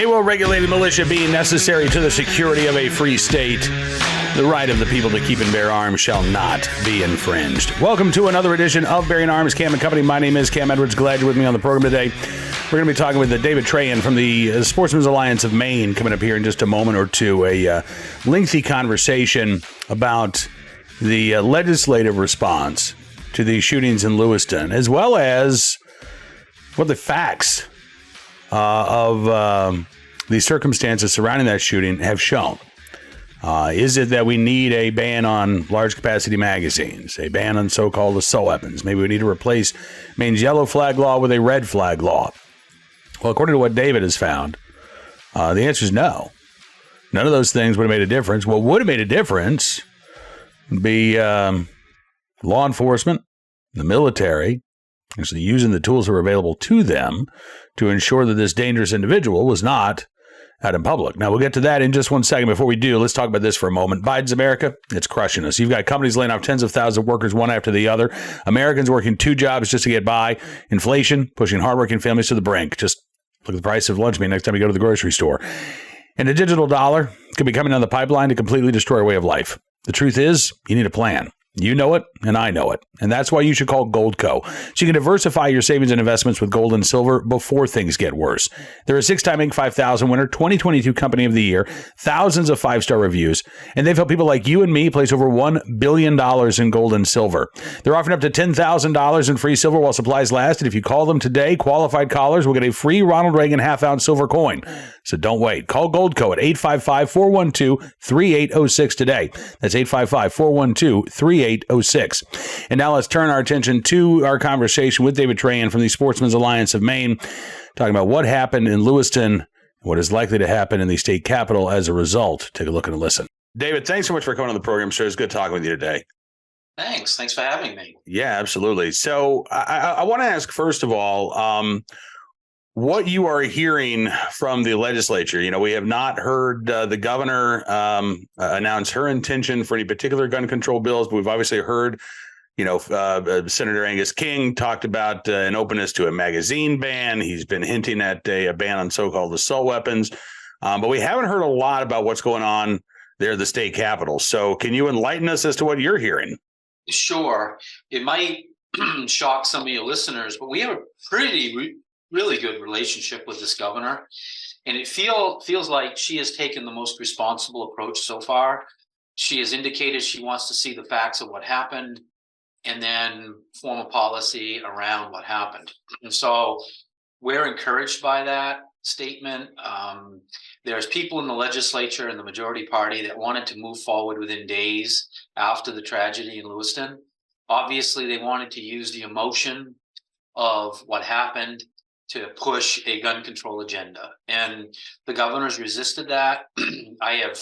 well-regulated militia being necessary to the security of a free state, the right of the people to keep and bear arms shall not be infringed. Welcome to another edition of Bearing Arms, Cam and Company. My name is Cam Edwards. Glad you're with me on the program today. We're going to be talking with David Trahan from the Sportsmans Alliance of Maine coming up here in just a moment or two. A lengthy conversation about the legislative response to the shootings in Lewiston, as well as what the facts of the circumstances surrounding that shooting have shown. Is it that we need a ban on large capacity magazines, a ban on so-called assault weapons? Maybe we need to replace Maine's yellow flag law with a red flag law. Well, according to what David has found, the answer is no. None of those things would have made a difference. What would have made a difference would be law enforcement, the military, actually using the tools that are available to them to ensure that this dangerous individual was not out in public. Now, we'll get to that in just 1 second. Before we do, let's talk about this for a moment. Biden's America, it's crushing us. You've got companies laying off tens of thousands of workers one after the other. Americans working 2 jobs just to get by. Inflation pushing hardworking families to the brink. Just look at the price of lunch meat next time you go to the grocery store. And a digital dollar could be coming down the pipeline to completely destroy our way of life. The truth is, you need a plan. You know it, and I know it. And that's why you should call Goldco. So you can diversify your savings and investments with gold and silver before things get worse. They're a 6-time Inc. 5000 winner, 2022 Company of the Year, thousands of 5-star reviews, and they've helped people like you and me place over $1 billion in gold and silver. They're offering up to $10,000 in free silver while supplies last, and if you call them today, qualified callers will get a free Ronald Reagan half-ounce silver coin. So don't wait. Call Goldco at 855-412-3806 today. That's 855-412-3806. And now let's turn our attention to our conversation with David Trahan from the Sportsmans Alliance of Maine, talking about what happened in Lewiston and what is likely to happen in the state capitol as a result. Take a look and a listen. David, thanks so much for coming on the program, sir. It's good talking with you today. Thanks for having me. Yeah, absolutely. So I want to ask, first of all, what you are hearing from the legislature. You know, we have not heard the governor announce her intention for any particular gun control bills, but we've obviously heard, Senator Angus King talked about an openness to a magazine ban. He's been hinting at a ban on so-called assault weapons, but we haven't heard a lot about what's going on there at the state capitol. So can you enlighten us as to what you're hearing? Sure. It might shock some of your listeners, but we have a really good relationship with this governor, and it feels like she has taken the most responsible approach so far. She has indicated she wants to see the facts of what happened and then form a policy around what happened. And so we're encouraged by that statement. There's people in the legislature and the majority party that wanted to move forward within days after the tragedy in Lewiston. Obviously, they wanted to use the emotion of what happened to push a gun control agenda. And the governor's resisted that. I have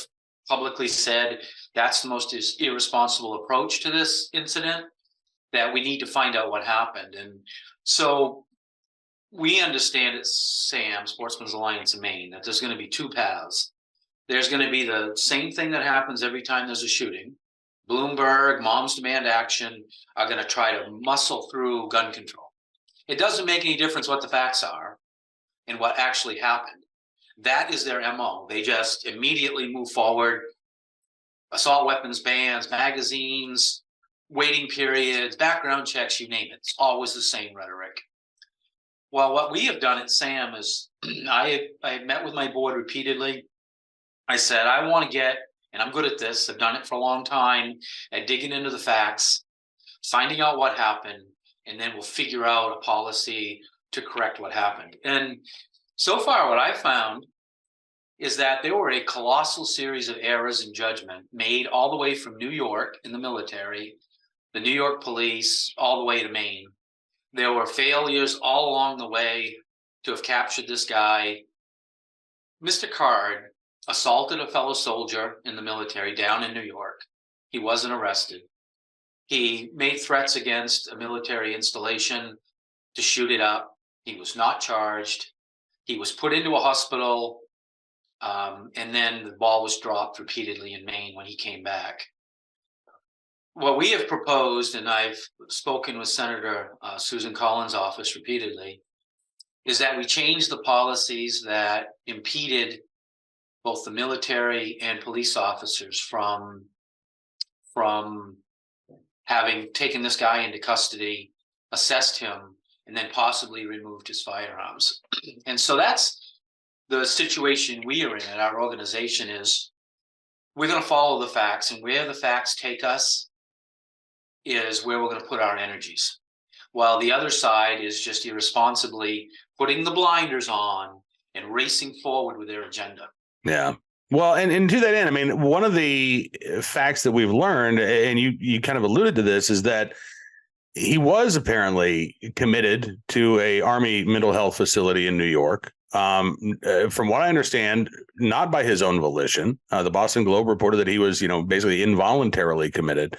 publicly said that's the most irresponsible approach to this incident, that we need to find out what happened. And so we understand at SAM, Sportsman's Alliance of Maine, that there's going to be 2 paths. There's going to be the same thing that happens every time there's a shooting. Bloomberg, Moms Demand Action are going to try to muscle through gun control. It doesn't make any difference what the facts are and what actually happened. That is their MO. They just immediately move forward. Assault weapons bans, magazines, waiting periods, background checks, you name it. It's always the same rhetoric. Well, what we have done at SAM is I met with my board repeatedly. I said, I want to get, and I'm good at this, I've done it for a long time, at digging into the facts, finding out what happened, and then we'll figure out a policy to correct what happened. And so far, what I found is that there were a colossal series of errors in judgment made all the way from New York in the military, the New York police, all the way to Maine. There were failures all along the way to have captured this guy. Mr. Card assaulted a fellow soldier in the military down in New York. He wasn't arrested. He made threats against a military installation to shoot it up. He was not charged. He was put into a hospital, and then the ball was dropped repeatedly in Maine when he came back. What we have proposed, and I've spoken with Senator Susan Collins' office repeatedly, is that we changed the policies that impeded both the military and police officers from having taken this guy into custody, assessed him, and then possibly removed his firearms. And so that's the situation we are in at our organization. Is we're going to follow the facts, and where the facts take us is where we're going to put our energies. While the other side is just irresponsibly putting the blinders on and racing forward with their agenda. Yeah. Well, and to that end, I mean, one of the facts that we've learned, and you kind of alluded to this, is that he was apparently committed to a Army mental health facility in New York. From what I understand, not by his own volition. The Boston Globe reported that he was, basically involuntarily committed.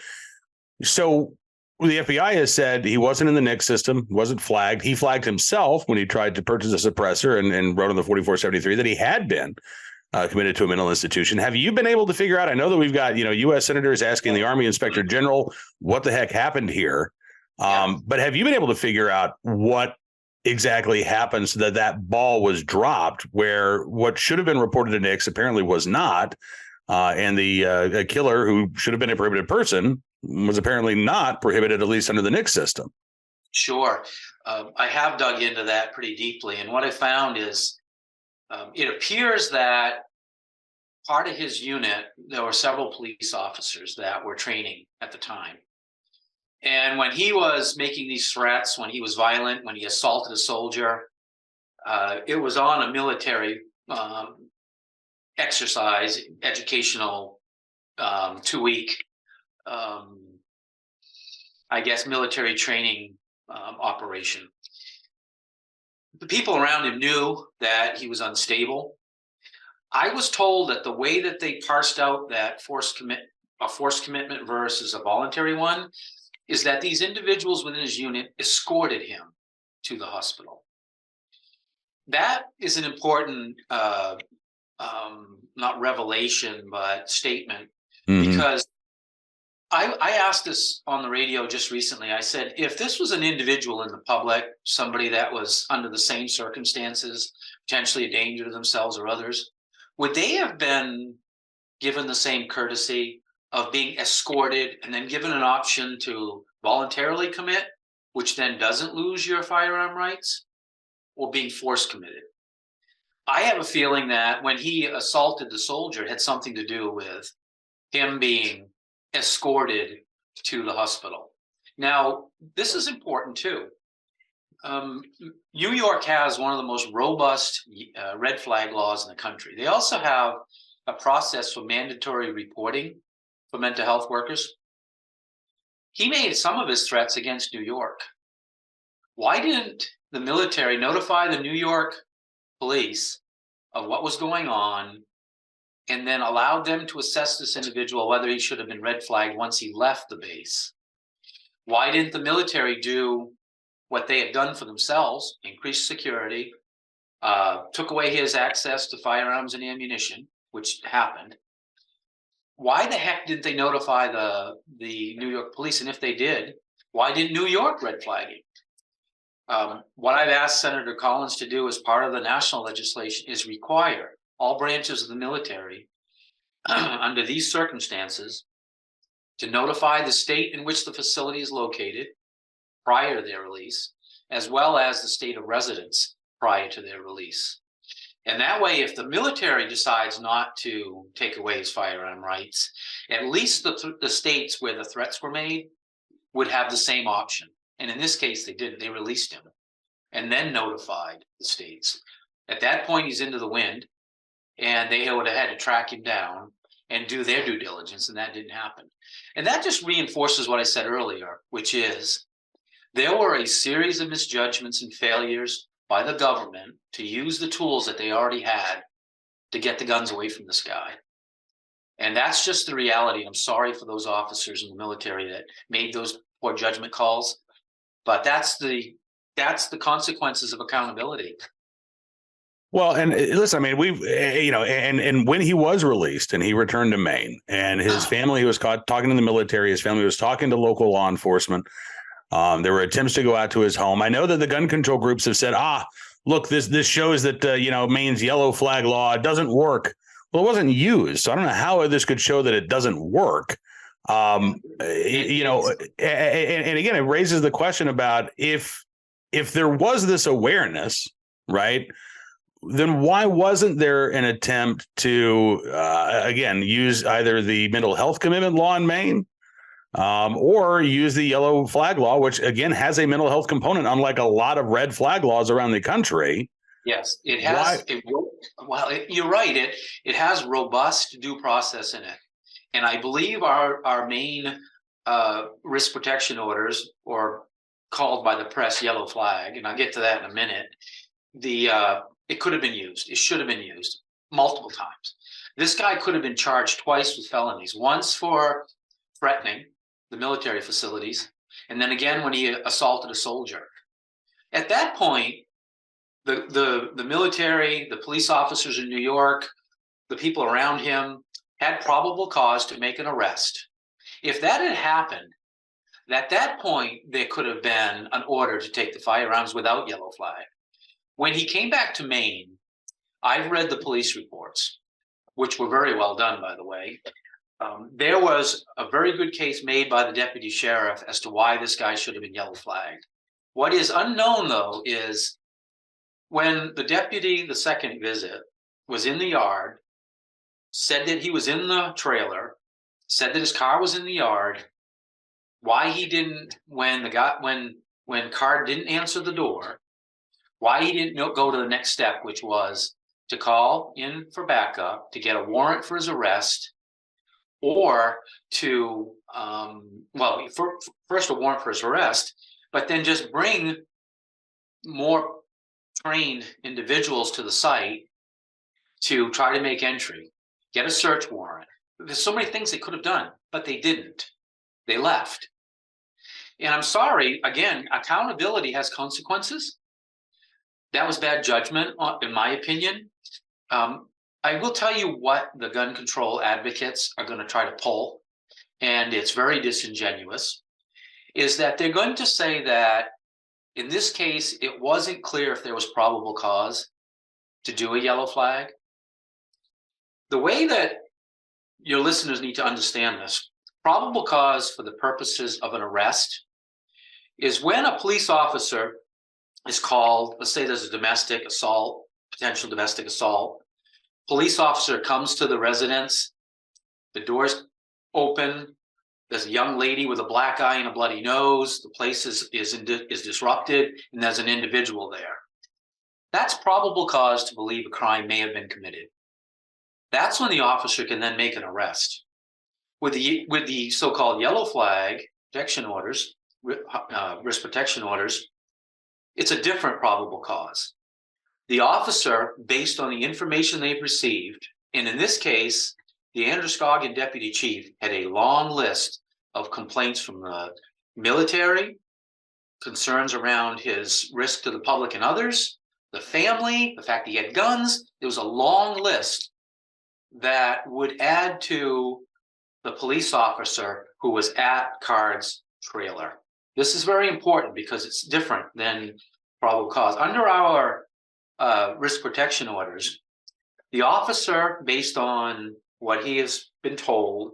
So the FBI has said he wasn't in the NICS system, wasn't flagged. He flagged himself when he tried to purchase a suppressor and wrote on the 4473 that he had been committed to a mental institution. Have you been able to figure out? I know that we've got, U.S. senators asking the Army Inspector General what the heck happened here. But have you been able to figure out what exactly happened so that ball was dropped, where what should have been reported to NICS apparently was not, and the killer, who should have been a prohibited person, was apparently not prohibited, at least under the NICS system? Sure. I have dug into that pretty deeply. And what I found is it appears that part of his unit, there were several police officers that were training at the time. And when he was making these threats, when he was violent, when he assaulted a soldier, it was on a military exercise, educational 2-week, military training operation. The people around him knew that he was unstable. I was told that the way that they parsed out that forced commitment versus a voluntary one is that these individuals within his unit escorted him to the hospital. That is an important, not revelation, but statement, because I asked this on the radio just recently. I said, if this was an individual in the public, somebody that was under the same circumstances, potentially a danger to themselves or others, would they have been given the same courtesy of being escorted and then given an option to voluntarily commit, which then doesn't lose your firearm rights, or being force committed? I have a feeling that when he assaulted the soldier, it had something to do with him being escorted to the hospital. Now, this is important too. New York has one of the most robust red flag laws in the country. They also have a process for mandatory reporting for mental health workers. He made some of his threats against New York. Why didn't the military notify the New York police of what was going on and then allowed them to assess this individual, whether he should have been red flagged once he left the base? Why didn't the military do what they had done for themselves, increase security, took away his access to firearms and ammunition, which happened? Why the heck didn't they notify the New York police? And if they did, why didn't New York red flag him? What I've asked Senator Collins to do as part of the national legislation is require all branches of the military under these circumstances to notify the state in which the facility is located prior to their release, as well as the state of residence prior to their release. And that way, if the military decides not to take away his firearm rights, at least the states where the threats were made would have the same option. And in this case, they didn't. They released him and then notified the states. At that point, he's into the wind, and they would have had to track him down and do their due diligence, and that didn't happen. And that just reinforces what I said earlier, which is there were a series of misjudgments and failures by the government to use the tools that they already had to get the guns away from this guy. And that's just the reality. I'm sorry for those officers in the military that made those poor judgment calls, but that's the consequences of accountability. Well, and listen, I mean, we've, and when he was released and he returned to Maine, and his family, he was caught talking to the military, his family was talking to local law enforcement. There were attempts to go out to his home. I know that the gun control groups have said, look, this shows that Maine's yellow flag law doesn't work. Well, it wasn't used, so I don't know how this could show that it doesn't work. And again, it raises the question about if there was this awareness, right, then why wasn't there an attempt to, again, use either the mental health commitment law in Maine or use the yellow flag law, which, again, has a mental health component, unlike a lot of red flag laws around the country? Yes, it has. You're right. It has robust due process in it. And I believe our main risk protection orders, or called by the press yellow flag, and I'll get to that in a minute, it could have been used. It should have been used multiple times. This guy could have been charged twice with felonies, once for threatening the military facilities, and then again when he assaulted a soldier. At that point, the military, the police officers in New York, the people around him had probable cause to make an arrest. If that had happened, at that point, there could have been an order to take the firearms without yellow flag. When he came back to Maine, I've read the police reports, which were very well done, by the way. There was a very good case made by the deputy sheriff as to why this guy should have been yellow flagged. What is unknown, though, is when the deputy, the second visit, was in the yard, said that he was in the trailer, said that his car was in the yard, why he didn't, when Card didn't answer the door, why he didn't go to the next step, which was to call in for backup, to get a warrant for his arrest, or to, first a warrant for his arrest, but then just bring more trained individuals to the site to try to make entry, get a search warrant. There's so many things they could have done, but they didn't. They left. And I'm sorry, again, accountability has consequences. That was bad judgment, in my opinion. I will tell you what the gun control advocates are going to try to pull, and it's very disingenuous, is that they're going to say that in this case, it wasn't clear if there was probable cause to do a yellow flag. The way that your listeners need to understand this, probable cause for the purposes of an arrest is when a police officer is called, let's say there's a domestic assault, potential domestic assault. Police officer comes to the residence, the door's open, there's a young lady with a black eye and a bloody nose, the place is disrupted, and there's an individual there. That's probable cause to believe a crime may have been committed. That's when the officer can then make an arrest. With the so-called yellow flag protection orders, risk protection orders, it's a different probable cause. The officer, based on the information they've received, and in this case, the Androscoggin deputy chief had a long list of complaints from the military, concerns around his risk to the public and others, the family, the fact he had guns. There was a long list that would add to the police officer who was at Card's trailer. This is very important because it's different than probable cause. Under our risk protection orders, the officer, based on what he has been told,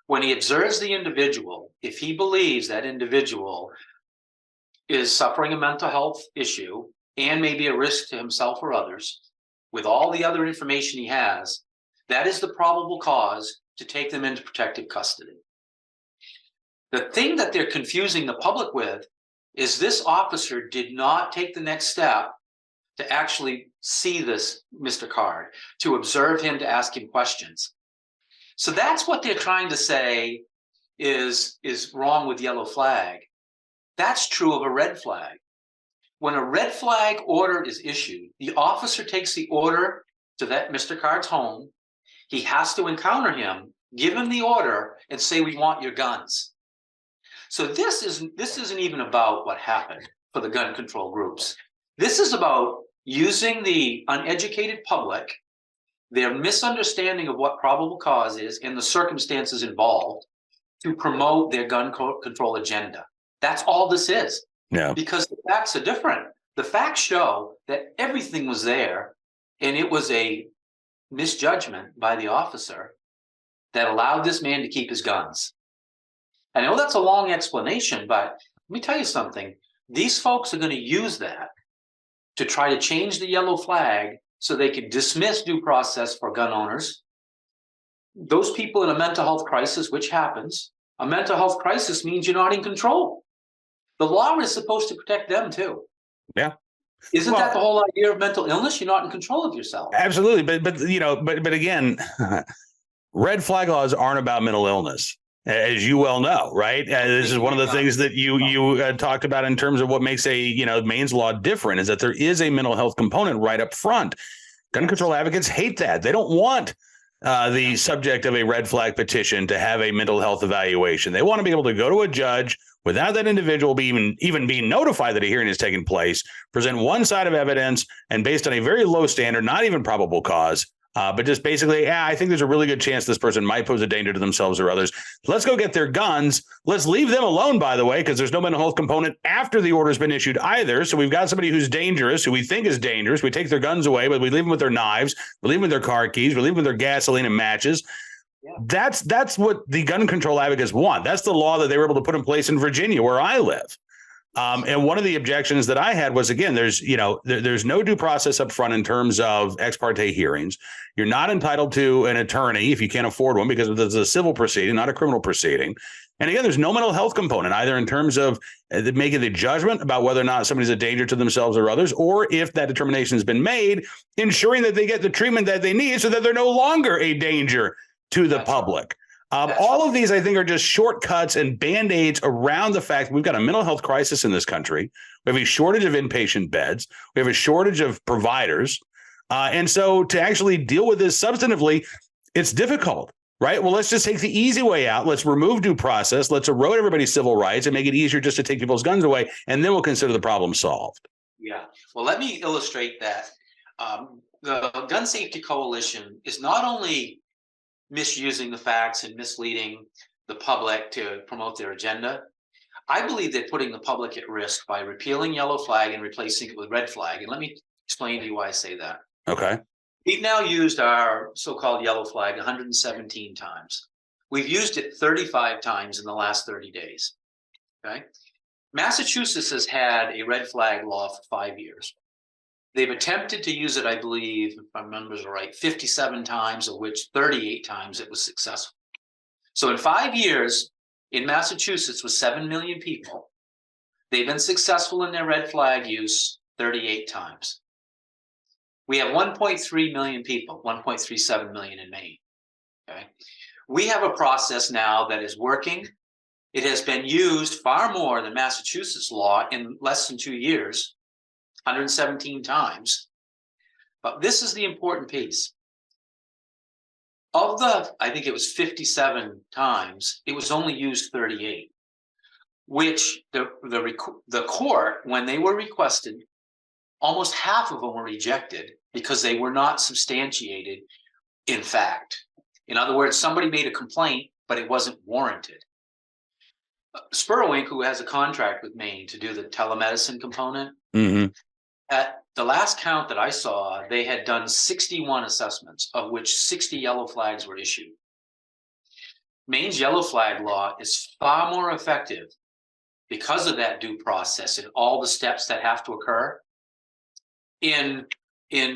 when he observes the individual, if he believes that individual is suffering a mental health issue and may be a risk to himself or others, with all the other information he has, that is the probable cause to take them into protective custody. The thing that they're confusing the public with is this officer did not take the next step to actually see this Mr. Card, to observe him, to ask him questions. So that's what they're trying to say is wrong with yellow flag. That's true of a red flag. When a red flag order is issued, the officer takes the order to that Mr. Card's home. He has to encounter him, give him the order, and say, "We want your guns." So this isn't even about what happened for the gun control groups. This is about using the uneducated public, their misunderstanding of what probable cause is and the circumstances involved, to promote their gun control agenda. That's all this is. Yeah. Because the facts are different. The facts show that everything was there, and it was a misjudgment by the officer that allowed this man to keep his guns. I know that's a long explanation, but let me tell you something. These folks are going to use that to try to change the yellow flag so they can dismiss due process for gun owners. Those people in a mental health crisis, which happens, a mental health crisis means you're not in control. The law is supposed to protect them too. Yeah. Isn't that the whole idea of mental illness? You're not in control of yourself. Absolutely. But again, red flag laws aren't about mental illness, as you well know, right? This is one of the things that you talked about in terms of what makes Maine's law different, is that there is a mental health component right up front. Gun control advocates hate that. They don't want the subject of a red flag petition to have a mental health evaluation. They want to be able to go to a judge without that individual even being notified that a hearing is taking place, present one side of evidence, and based on a very low standard, not even probable cause, but just basically, I think there's a really good chance this person might pose a danger to themselves or others. Let's go get their guns. Let's leave them alone, by the way, because there's no mental health component after the order's been issued either. So we've got somebody who's dangerous, who we think is dangerous. We take their guns away, but we leave them with their knives. We leave them with their car keys. We leave them with their gasoline and matches. Yeah. That's what the gun control advocates want. That's the law that they were able to put in place in Virginia, where I live. And one of the objections that I had was, again, there's no due process up front in terms of ex parte hearings. You're not entitled to an attorney if you can't afford one, because it's a civil proceeding, not a criminal proceeding. And again, there's no mental health component either in terms of making the judgment about whether or not somebody's a danger to themselves or others, or if that determination has been made, ensuring that they get the treatment that they need so that they're no longer a danger to the public. All of these, I think, are just shortcuts and Band-Aids around the fact that we've got a mental health crisis in this country. We have a shortage of inpatient beds. We have a shortage of providers. And so to actually deal with this substantively, it's difficult, right? Well, let's just take the easy way out. Let's remove due process. Let's erode everybody's civil rights and make it easier just to take people's guns away. And then we'll consider the problem solved. Yeah. Well, let me illustrate that. The Gun Safety Coalition is not only misusing the facts and misleading the public to promote their agenda. I believe they're putting the public at risk by repealing yellow flag and replacing it with red flag. And let me explain to you why I say that. Okay. We've now used our so-called yellow flag 117 times. We've used it 35 times in the last 30 days. Okay. Massachusetts has had a red flag law for 5 years. They've attempted to use it, I believe, if my numbers are right, 57 times, of which 38 times it was successful. So in 5 years, in Massachusetts with 7 million people, they've been successful in their red flag use 38 times. We have 1.3 million people, 1.37 million in Maine. Okay? We have a process now that is working. It has been used far more than Massachusetts law in less than 2 years. 117 times. But this is the important piece. Of the, I think it was 57 times, it was only used 38, which the court, when they were requested, almost half of them were rejected because they were not substantiated in fact. In other words, somebody made a complaint, but it wasn't warranted. Spurwink, who has a contract with Maine to do the telemedicine component, at the last count that I saw, they had done 61 assessments, of which 60 yellow flags were issued. Maine's yellow flag law is far more effective because of that due process and all the steps that have to occur in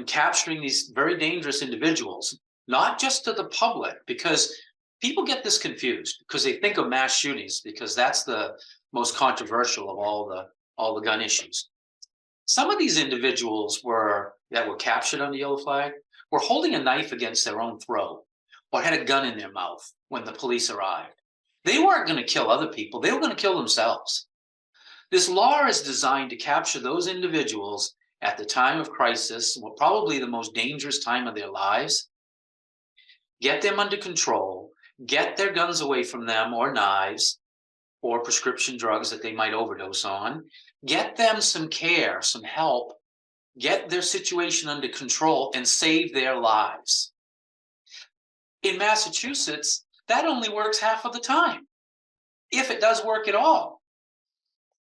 capturing these very dangerous individuals, not just to the public, because people get this confused because they think of mass shootings because that's the most controversial of all the gun issues. Some of these individuals that were captured under yellow flag were holding a knife against their own throat or had a gun in their mouth when the police arrived. They weren't going to kill other people. They were going to kill themselves. This law is designed to capture those individuals at the time of crisis, probably the most dangerous time of their lives, get them under control, get their guns away from them or knives or prescription drugs that they might overdose on, get them some care, some help, get their situation under control and save their lives. In Massachusetts, that only works half of the time, if it does work at all.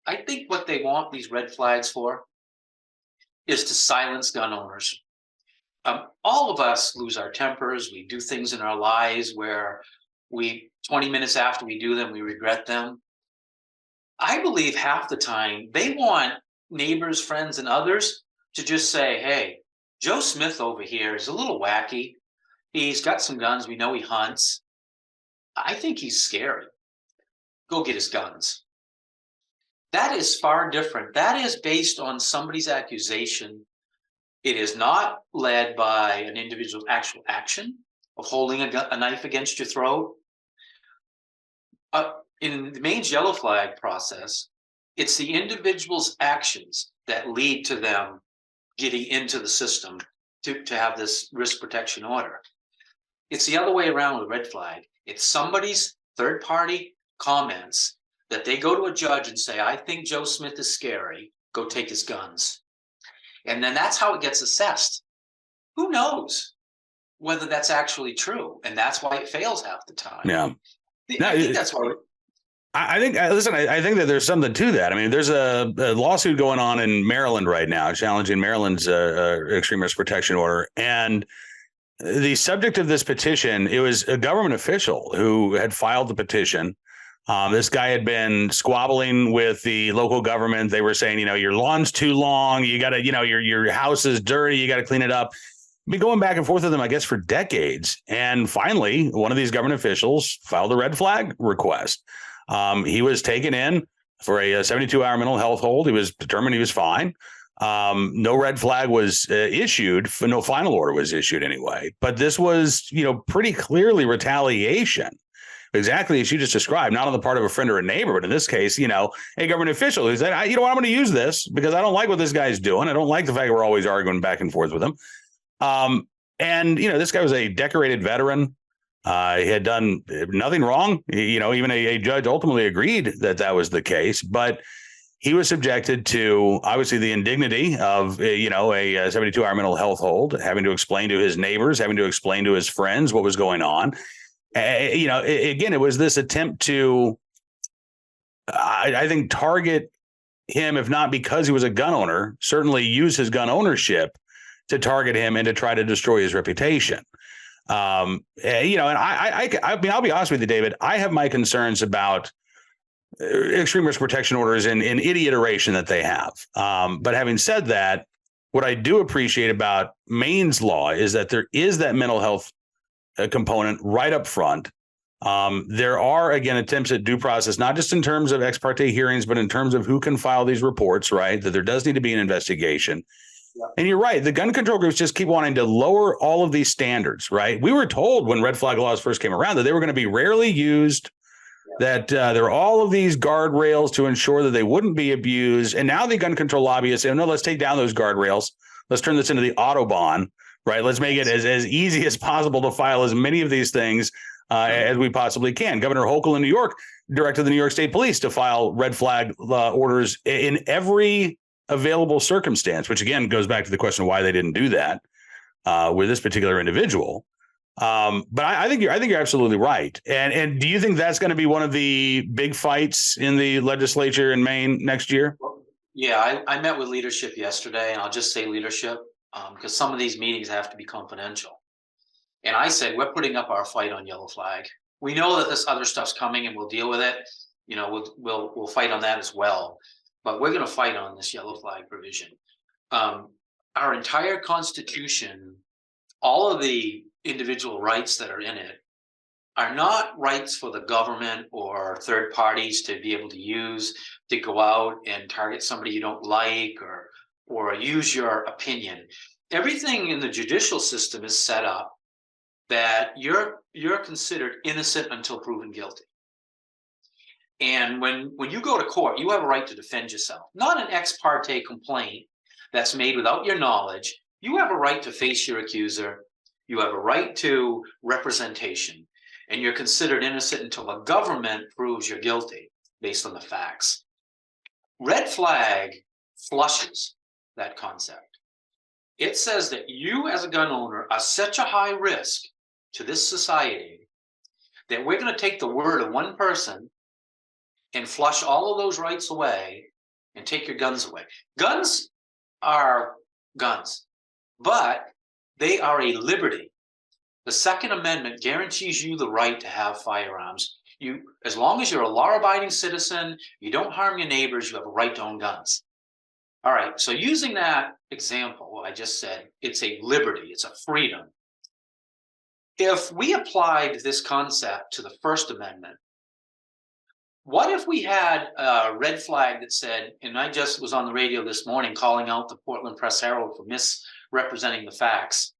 I think what they want these red flags for is to silence gun owners. All of us lose our tempers. We do things in our lives where 20 minutes after we do them, we regret them. I believe half the time they want neighbors, friends, and others to just say, hey, Joe Smith over here is a little wacky. He's got some guns. We know he hunts. I think he's scary. Go get his guns. That is far different. That is based on somebody's accusation. It is not led by an individual's actual action of holding a knife against your throat. In the Maine's yellow flag process, it's the individual's actions that lead to them getting into the system to have this risk protection order. It's the other way around with red flag. It's somebody's third-party comments that they go to a judge and say, I think Joe Smith is scary, go take his guns. And then that's how it gets assessed. Who knows whether that's actually true? And that's why it fails half the time. Yeah. I think that's why. I think that there's something to that. I mean, there's a lawsuit going on in Maryland right now challenging Maryland's extreme risk protection order. And the subject of this petition, it was a government official who had filed the petition. This guy had been squabbling with the local government. They were saying, your lawn's too long. You got to, your house is dirty. You got to clean it up. Been going back and forth with them, I guess, for decades. And finally, one of these government officials filed a red flag request. He was taken in for a 72-hour mental health hold. He was determined he was fine. No red flag was issued. No final order was issued anyway. But this was, pretty clearly retaliation. Exactly as you just described, not on the part of a friend or a neighbor, but in this case, a government official who said, I'm going to use this because I don't like what this guy's doing. I don't like the fact that we're always arguing back and forth with him. And this guy was a decorated veteran. He had done nothing wrong. Even a judge ultimately agreed that was the case, but he was subjected to obviously the indignity of, a 72-hour mental health hold, having to explain to his neighbors, having to explain to his friends what was going on. Again, it was this attempt to, I think, target him, if not because he was a gun owner, certainly use his gun ownership to target him and to try to destroy his reputation. And I'll be honest with you, David, I have my concerns about extreme risk protection orders in any iteration that they have. But having said that, what I do appreciate about Maine's law is that there is that mental health component right up front. There are, again, attempts at due process, not just in terms of ex parte hearings, but in terms of who can file these reports, right? That there does need to be an investigation. Yeah. And you're right. The gun control groups just keep wanting to lower all of these standards, right? We were told when red flag laws first came around that they were going to be rarely used, that there are all of these guardrails to ensure that they wouldn't be abused. And now the gun control lobbyists say, no, let's take down those guardrails. Let's turn this into the Autobahn, right? Let's make it as easy as possible to file as many of these things as we possibly can. Governor Hochul in New York directed the New York State Police to file red flag orders in every available circumstance, which again goes back to the question of why they didn't do that with this particular individual. But I think you're absolutely right. And do you think that's going to be one of the big fights in the legislature in Maine next year? Yeah, I met with leadership yesterday, and I'll just say leadership because some of these meetings have to be confidential. And I said, we're putting up our fight on yellow flag. We know that this other stuff's coming and we'll deal with it. We'll fight on that as well. But we're going to fight on this yellow flag provision. Our entire Constitution, all of the individual rights that are in it, are not rights for the government or third parties to be able to use to go out and target somebody you don't like or use your opinion. Everything in the judicial system is set up that you're considered innocent until proven guilty. And when you go to court, you have a right to defend yourself, not an ex parte complaint that's made without your knowledge. You have a right to face your accuser. You have a right to representation, and you're considered innocent until the government proves you're guilty based on the facts. Red flag flushes that concept. It says that you as a gun owner are such a high risk to this society that we're going to take the word of one person and flush all of those rights away and take your guns away. Guns are guns, but they are a liberty. The Second Amendment guarantees you the right to have firearms. As long as you're a law-abiding citizen, you don't harm your neighbors, you have a right to own guns. All right, so using that example, I just said, it's a liberty, it's a freedom. If we applied this concept to the First Amendment, what if we had a red flag that said, and I just was on the radio this morning calling out the Portland Press-Herald for misrepresenting the facts.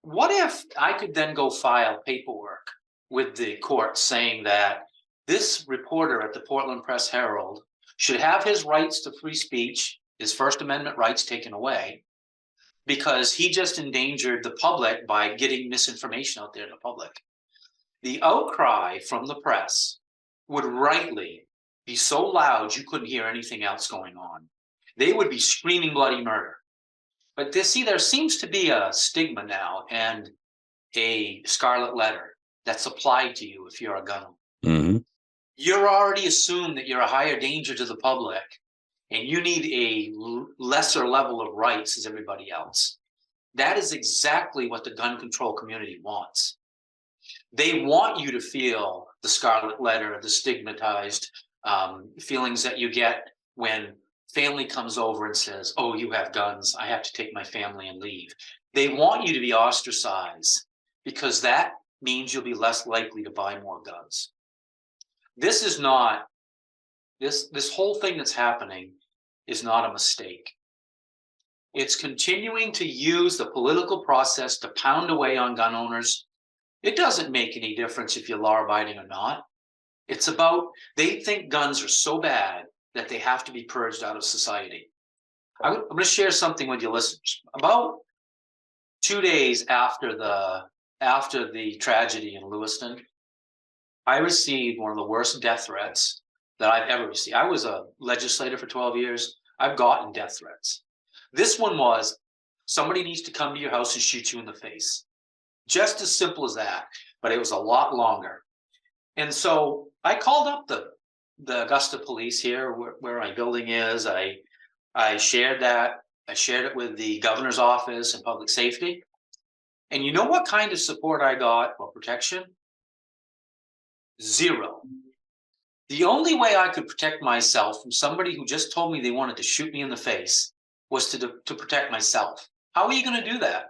What if I could then go file paperwork with the court saying that this reporter at the Portland Press-Herald should have his rights to free speech, his First Amendment rights taken away, because he just endangered the public by getting misinformation out there to the public. The outcry from the press would rightly be so loud you couldn't hear anything else going on. They would be screaming bloody murder. But there seems to be a stigma now and a scarlet letter that's applied to you if you're a gun owner. Mm-hmm. You're already assumed that you're a higher danger to the public and you need a lesser level of rights as everybody else. That is exactly what the gun control community wants. They want you to feel the scarlet letter, the stigmatized feelings that you get when family comes over and says, oh, you have guns, I have to take my family and leave. They want you to be ostracized because that means you'll be less likely to buy more guns. This is not, this whole thing that's happening is not a mistake. It's continuing to use the political process to pound away on gun owners. It doesn't make any difference if you're law-abiding or not. It's about, they think guns are so bad that they have to be purged out of society. I'm going to share something with your listeners. About 2 days after the tragedy in Lewiston, I received one of the worst death threats that I've ever received. I was a legislator for 12 years. I've gotten death threats. This one was, somebody needs to come to your house and shoot you in the face. Just as simple as that, but it was a lot longer. And so I called up the Augusta police here where my building is. I shared that. I shared it with the governor's office and public safety. And you know what kind of support I got or protection? Zero. The only way I could protect myself from somebody who just told me they wanted to shoot me in the face was to protect myself. How are you going to do that?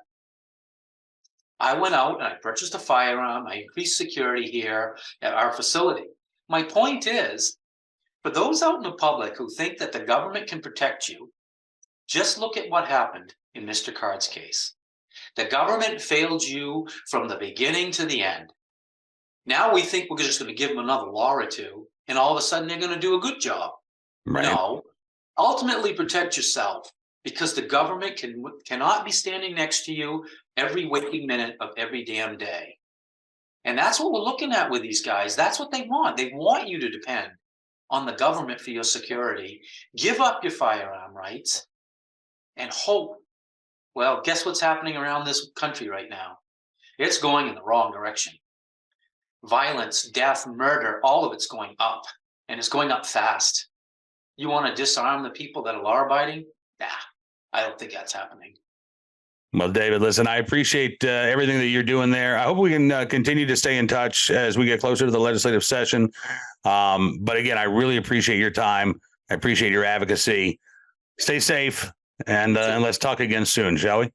I went out and I purchased a firearm. I increased security here at our facility. My point is, for those out in the public who think that the government can protect you, just look at what happened in Mr. Card's case. The government failed you from the beginning to the end. Now we think we're just going to give them another law or two, and all of a sudden they're going to do a good job. Right. No, ultimately protect yourself, because the government cannot be standing next to you every waking minute of every damn day. And that's what we're looking at with these guys. That's what they want. They want you to depend on the government for your security. Give up your firearm rights and hope. Well, guess what's happening around this country right now? It's going in the wrong direction. Violence, death, murder, all of it's going up, and it's going up fast. You want to disarm the people that are law-abiding? Nah, I don't think that's happening. Well, David, listen, I appreciate everything that you're doing there. I hope we can continue to stay in touch as we get closer to the legislative session. But again, I really appreciate your time. I appreciate your advocacy. Stay safe, and let's talk again soon, shall we?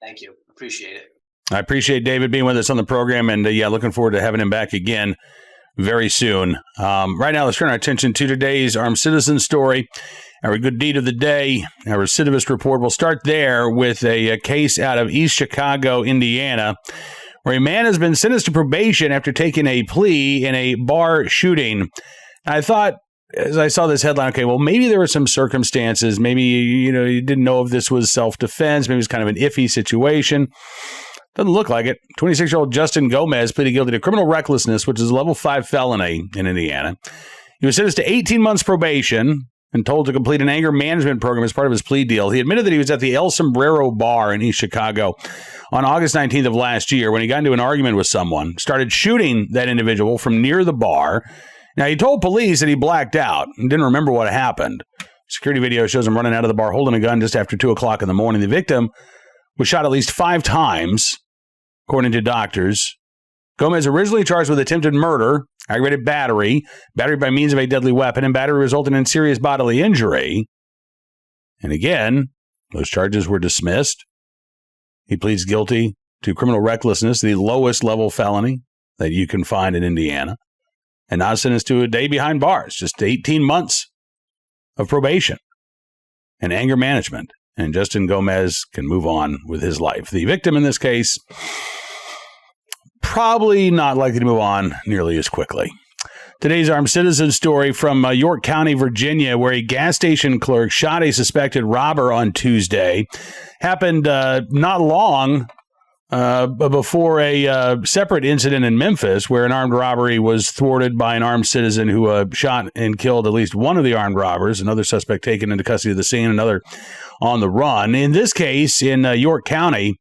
Thank you. Appreciate it. I appreciate David being with us on the program, and looking forward to having him back again very soon. Right now, let's turn our attention to today's Armed Citizen story. Our good deed of the day, our recidivist report. We'll start there with a case out of East Chicago, Indiana, where a man has been sentenced to probation after taking a plea in a bar shooting. I thought, as I saw this headline, okay, well, maybe there were some circumstances. Maybe, you didn't know if this was self-defense. Maybe it was kind of an iffy situation. Doesn't look like it. 26-year-old Justin Gomez pleaded guilty to criminal recklessness, which is a level 5 felony in Indiana. He was sentenced to 18 months probation and told to complete an anger management program as part of his plea deal. He admitted that he was at the El Sombrero bar in East Chicago on August 19th of last year when he got into an argument with someone, started shooting that individual from near the bar. Now, he told police that he blacked out and didn't remember what happened. Security video shows him running out of the bar holding a gun just after 2 o'clock in the morning. The victim was shot at least 5 times, according to doctors. Gomez originally charged with attempted murder, aggravated battery, battery by means of a deadly weapon, and battery resulting in serious bodily injury. And again, those charges were dismissed. He pleads guilty to criminal recklessness, the lowest level felony that you can find in Indiana, and now sentenced to a day behind bars, just 18 months of probation and anger management. And Justin Gomez can move on with his life. The victim in this case, probably not likely to move on nearly as quickly. Today's armed citizen story from York County, Virginia, where a gas station clerk shot a suspected robber on Tuesday. Happened not long before a separate incident in Memphis, where an armed robbery was thwarted by an armed citizen who shot and killed at least one of the armed robbers. Another suspect taken into custody of the scene, another on the run. In this case, in York County,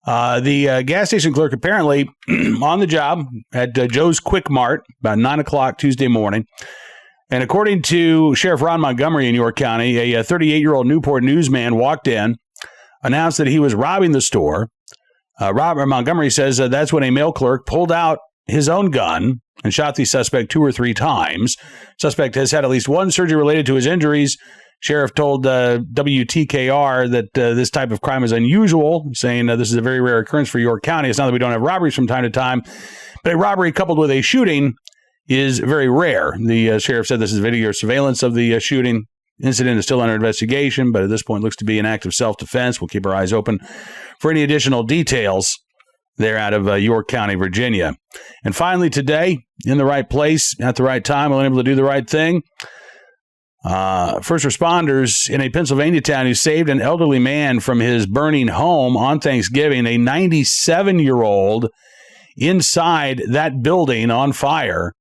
the gas station clerk apparently on the job at Joe's Quick Mart about 9 o'clock Tuesday morning. And according to Sheriff Ron Montgomery in York County, a 38-year-old Newport newsman walked in, announced that he was robbing the store. Robert Montgomery says that's when a male clerk pulled out his own gun and shot the suspect 2 or 3 times. Suspect has had at least one surgery related to his injuries. Sheriff told WTKR that this type of crime is unusual, saying this is a very rare occurrence for York County. It's not that we don't have robberies from time to time, but a robbery coupled with a shooting is very rare. The sheriff said this is video surveillance of the shooting. Incident is still under investigation, but at this point looks to be an act of self-defense. We'll keep our eyes open for any additional details there out of York County, Virginia. And finally today, in the right place, at the right time, unable to do the right thing. First responders in a Pennsylvania town who saved an elderly man from his burning home on Thanksgiving, a 97-year-old inside that building on fire.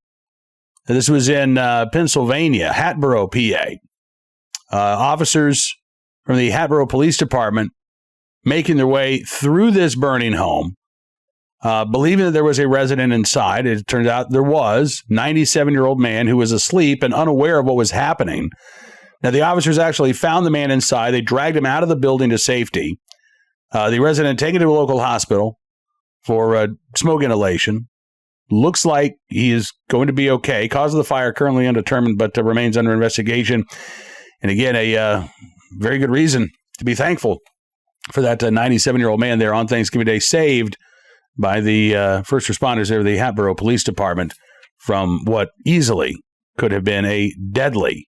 This was in Pennsylvania, Hatboro, PA. Officers from the Hatboro Police Department making their way through this burning home, believing that there was a resident inside. It turns out there was, 97-year-old man who was asleep and unaware of what was happening. Now, the officers actually found the man inside. They dragged him out of the building to safety. The resident taken to a local hospital for smoke inhalation. Looks like he is going to be okay. Cause of the fire currently undetermined, but remains under investigation. And again, a very good reason to be thankful for that 97-year-old man there on Thanksgiving Day, saved by the first responders there, the Hatboro Police Department, from what easily could have been a deadly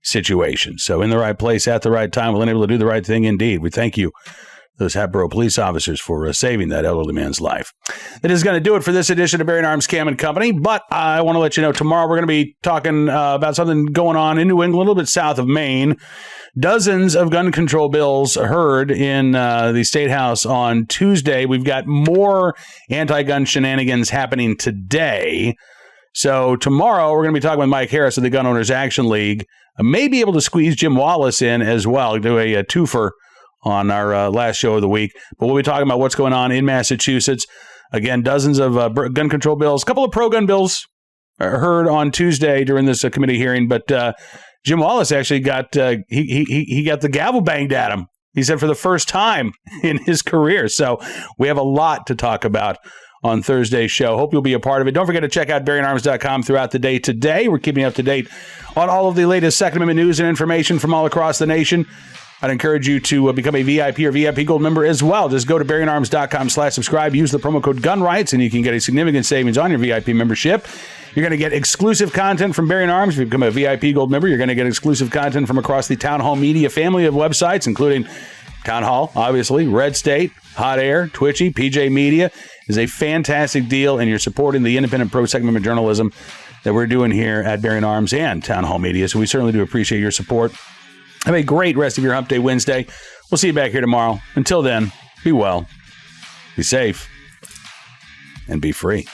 situation. So in the right place at the right time, unable to do the right thing indeed. We thank you, those Hatboro police officers, for saving that elderly man's life. That is going to do it for this edition of Bearing Arms Cam and Company, but I want to let you know tomorrow we're going to be talking about something going on in New England, a little bit south of Maine. Dozens of gun control bills heard in the State House on Tuesday. We've got more anti-gun shenanigans happening today. So tomorrow we're going to be talking with Mike Harris of the Gun Owners Action League. I may be able to squeeze Jim Wallace in as well, do a twofer on our last show of the week. But we'll be talking about what's going on in Massachusetts. Again, dozens of gun control bills, a couple of pro-gun bills heard on Tuesday during this committee hearing, but Jim Wallace actually got he got the gavel banged at him. He said for the first time in his career. So we have a lot to talk about on Thursday's show. Hope you'll be a part of it. Don't forget to check out BearingArms.com throughout the day today. We're keeping you up to date on all of the latest Second Amendment news and information from all across the nation. I'd encourage you to become a VIP or VIP Gold member as well. Just go to BearingArms.com/subscribe. Use the promo code GUNRIGHTS, and you can get a significant savings on your VIP membership. You're going to get exclusive content from Bearing Arms. If you become a VIP Gold member, you're going to get exclusive content from across the Town Hall Media family of websites, including Town Hall, obviously, Red State, Hot Air, Twitchy, PJ Media. Is a fantastic deal, and you're supporting the independent pro-Second Amendment journalism that we're doing here at Bearing Arms and Town Hall Media. So we certainly do appreciate your support. Have a great rest of your Hump Day Wednesday. We'll see you back here tomorrow. Until then, be well, be safe, and be free.